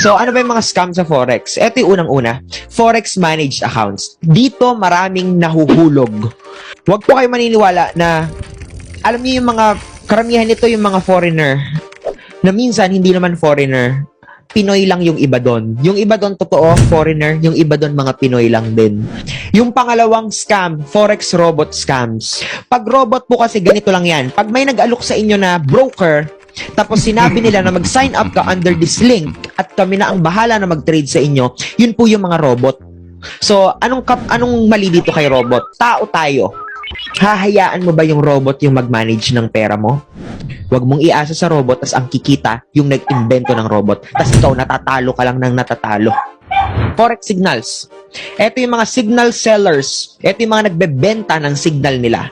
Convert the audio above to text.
So, ano ba yung mga scam sa Forex? Ito yung unang-una, Forex Managed Accounts. Dito, maraming nahuhulog. Huwag po kayo maniniwala na, alam niyo yung mga, karamihan nito yung mga foreigner, na minsan, hindi naman foreigner, Pinoy lang yung iba doon. Yung iba doon, totoo, foreigner, yung iba doon, mga Pinoy lang din. Yung pangalawang scam, Forex Robot Scams. Pag robot po kasi, ganito lang yan. Pag may nag-alok sa inyo na broker, tapos sinabi nila na mag-sign up ka under this link at kami na ang bahala na mag-trade sa inyo, yun po yung mga robot. So, anong mali dito kay robot? Tao tayo. Hahayaan mo ba yung robot yung mag-manage ng pera mo? Huwag mong iasa sa robot, tas ang kikita yung nag-invento ng robot. Tas ikaw, natatalo ka lang ng natatalo. Forex signals. Ito yung mga signal sellers. Ito yung mga nagbebenta ng signal nila.